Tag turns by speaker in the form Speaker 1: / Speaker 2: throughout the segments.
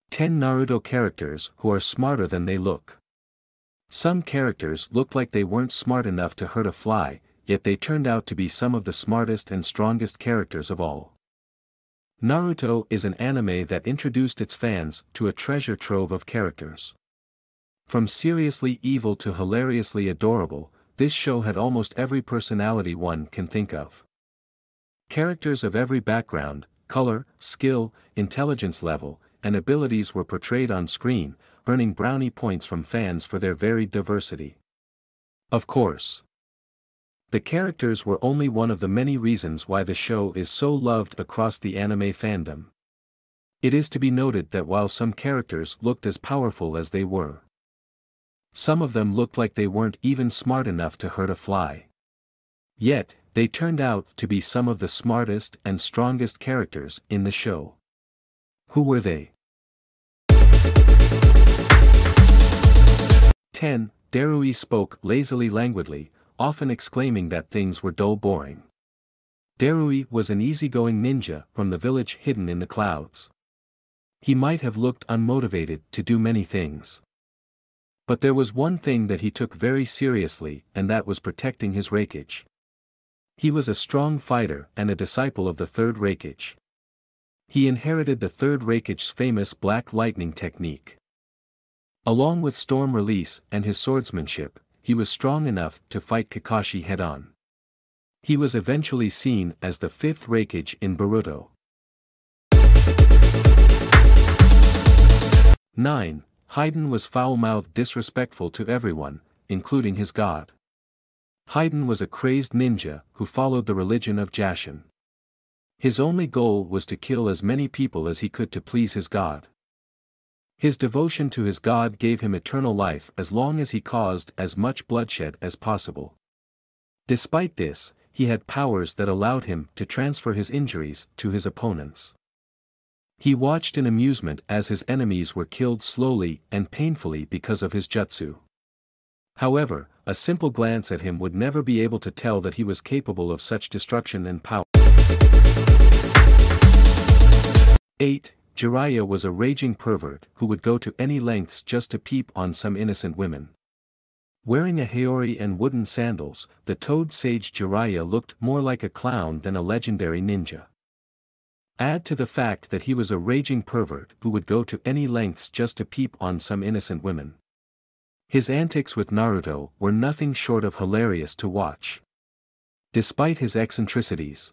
Speaker 1: 10 Naruto characters who are smarter than they look. Some characters looked like they weren't smart enough to hurt a fly, yet they turned out to be some of the smartest and strongest characters of all. Naruto is an anime that introduced its fans to a treasure trove of characters. From seriously evil to hilariously adorable, this show had almost every personality one can think of. Characters of every background, color, skill, intelligence level, and abilities were portrayed on screen, earning brownie points from fans for their varied diversity. Of course, the characters were only one of the many reasons why the show is so loved across the anime fandom. It is to be noted that while some characters looked as powerful as they were, some of them looked like they weren't even smart enough to hurt a fly. Yet, they turned out to be some of the smartest and strongest characters in the show. Who were they? 10. Darui spoke lazily languidly, often exclaiming that things were dull boring. Darui was an easygoing ninja from the village hidden in the clouds. He might have looked unmotivated to do many things. But there was one thing that he took very seriously, and that was protecting his Raikage. He was a strong fighter and a disciple of the third Raikage. He inherited the third Raikage's famous Black Lightning technique. Along with Storm Release and his swordsmanship, he was strong enough to fight Kakashi head-on. He was eventually seen as the fifth Raikage in Boruto. 9. Haiden was foul-mouthed, disrespectful to everyone, including his god. Haiden was a crazed ninja who followed the religion of Jashin. His only goal was to kill as many people as he could to please his god. His devotion to his god gave him eternal life as long as he caused as much bloodshed as possible. Despite this, he had powers that allowed him to transfer his injuries to his opponents. He watched in amusement as his enemies were killed slowly and painfully because of his jutsu. However, a simple glance at him would never be able to tell that he was capable of such destruction and power. 8. Jiraiya was a raging pervert who would go to any lengths just to peep on some innocent women. Wearing a haori and wooden sandals, the toad sage Jiraiya looked more like a clown than a legendary ninja. Add to the fact that he was a raging pervert who would go to any lengths just to peep on some innocent women. His antics with Naruto were nothing short of hilarious to watch. Despite his eccentricities,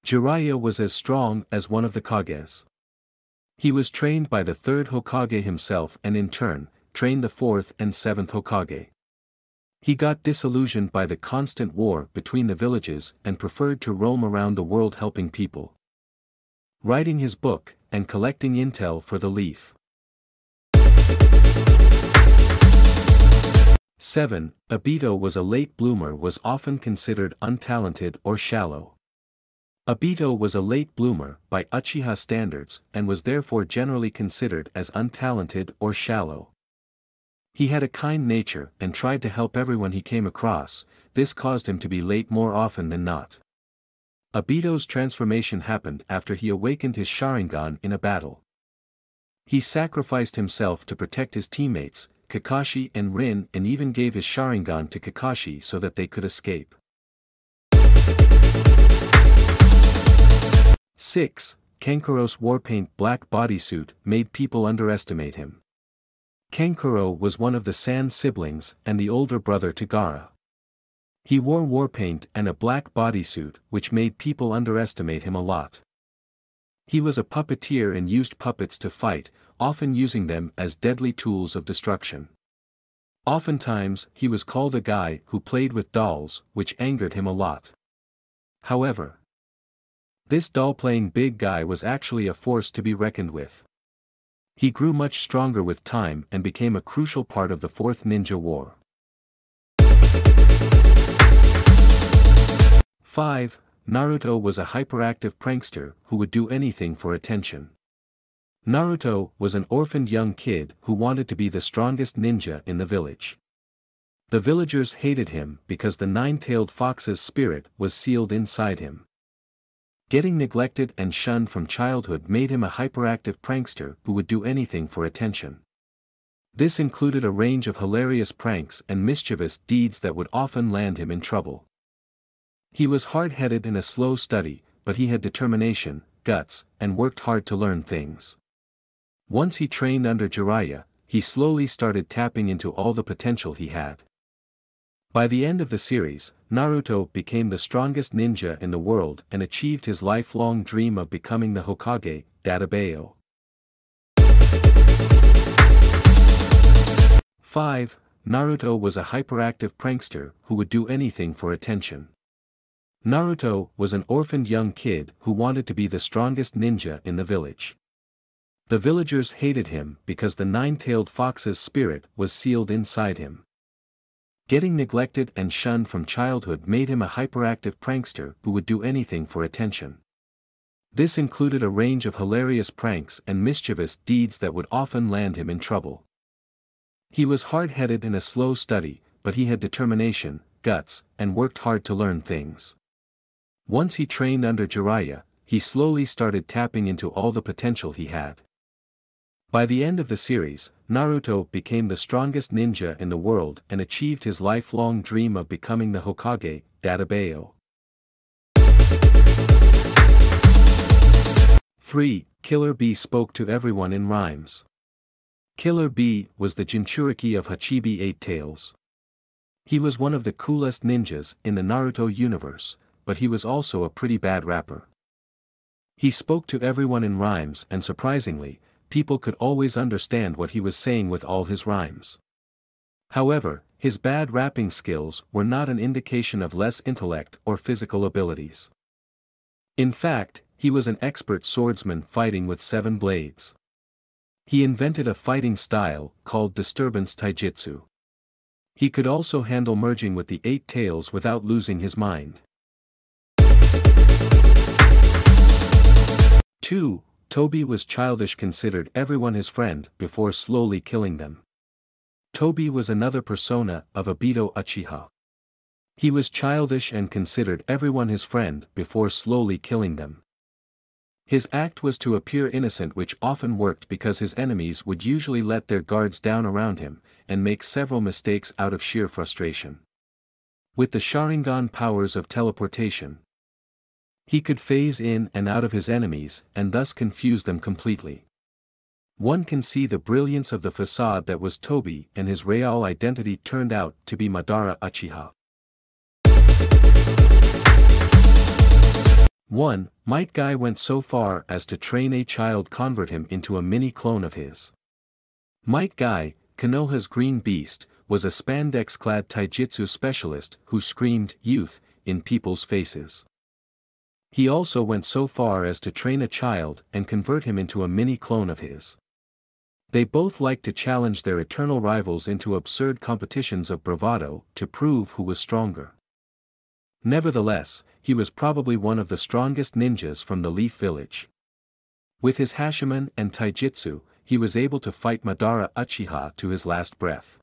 Speaker 1: Jiraiya was as strong as one of the Kages. He was trained by the third Hokage himself and in turn, trained the fourth and seventh Hokage. He got disillusioned by the constant war between the villages and preferred to roam around the world helping people, writing his book, and collecting intel for the Leaf. 7. Obito was a late bloomer, was often considered untalented or shallow. Obito was a late bloomer by Uchiha standards and was therefore generally considered as untalented or shallow. He had a kind nature and tried to help everyone he came across. This caused him to be late more often than not. Obito's transformation happened after he awakened his Sharingan in a battle. He sacrificed himself to protect his teammates, Kakashi and Rin, and even gave his Sharingan to Kakashi so that they could escape. 6. Kankuro's warpaint black bodysuit made people underestimate him. Kankuro was one of the Sand siblings and the older brother to Gaara. He wore warpaint and a black bodysuit, which made people underestimate him a lot. He was a puppeteer and used puppets to fight, often using them as deadly tools of destruction. Oftentimes, he was called a guy who played with dolls, which angered him a lot. However, this doll-playing big guy was actually a force to be reckoned with. He grew much stronger with time and became a crucial part of the Fourth Ninja War. 5. Naruto was a hyperactive prankster who would do anything for attention. Naruto was an orphaned young kid who wanted to be the strongest ninja in the village. The villagers hated him because the nine-tailed fox's spirit was sealed inside him. Getting neglected and shunned from childhood made him a hyperactive prankster who would do anything for attention. This included a range of hilarious pranks and mischievous deeds that would often land him in trouble. He was hard-headed and a slow study, but he had determination, guts, and worked hard to learn things. Once he trained under Jiraiya, he slowly started tapping into all the potential he had. By the end of the series, Naruto became the strongest ninja in the world and achieved his lifelong dream of becoming the Hokage, Dadabayo. 5. Naruto was a hyperactive prankster who would do anything for attention. Naruto was an orphaned young kid who wanted to be the strongest ninja in the village. The villagers hated him because the nine-tailed fox's spirit was sealed inside him. Getting neglected and shunned from childhood made him a hyperactive prankster who would do anything for attention. This included a range of hilarious pranks and mischievous deeds that would often land him in trouble. He was hard-headed and a slow study, but he had determination, guts, and worked hard to learn things. Once he trained under Jiraiya, he slowly started tapping into all the potential he had. By the end of the series, Naruto became the strongest ninja in the world and achieved his lifelong dream of becoming the Hokage, Dadabayo. 3. Killer Bee spoke to everyone in rhymes. Killer Bee was the Jinchuriki of Hachibi 8 Tails. He was one of the coolest ninjas in the Naruto universe, but he was also a pretty bad rapper. He spoke to everyone in rhymes and surprisingly, people could always understand what he was saying with all his rhymes. However, his bad rapping skills were not an indication of less intellect or physical abilities. In fact, he was an expert swordsman fighting with 7 blades. He invented a fighting style called disturbance taijutsu. He could also handle merging with the 8 tails without losing his mind. 2. Tobi was childish, considered everyone his friend before slowly killing them. Tobi was another persona of Obito Uchiha. He was childish and considered everyone his friend before slowly killing them. His act was to appear innocent, which often worked because his enemies would usually let their guards down around him, and make several mistakes out of sheer frustration. With the Sharingan powers of teleportation, he could phase in and out of his enemies and thus confuse them completely. One can see the brilliance of the facade that was Tobi, and his real identity turned out to be Madara Uchiha. 1. Might Guy went so far as to train a child, convert him into a mini clone of his. Might Guy, Konoha's green beast, was a spandex-clad taijutsu specialist who screamed "youth" in people's faces. He also went so far as to train a child and convert him into a mini clone of his. They both liked to challenge their eternal rivals into absurd competitions of bravado to prove who was stronger. Nevertheless, he was probably one of the strongest ninjas from the Leaf Village. With his Hashiman and taijutsu, he was able to fight Madara Uchiha to his last breath.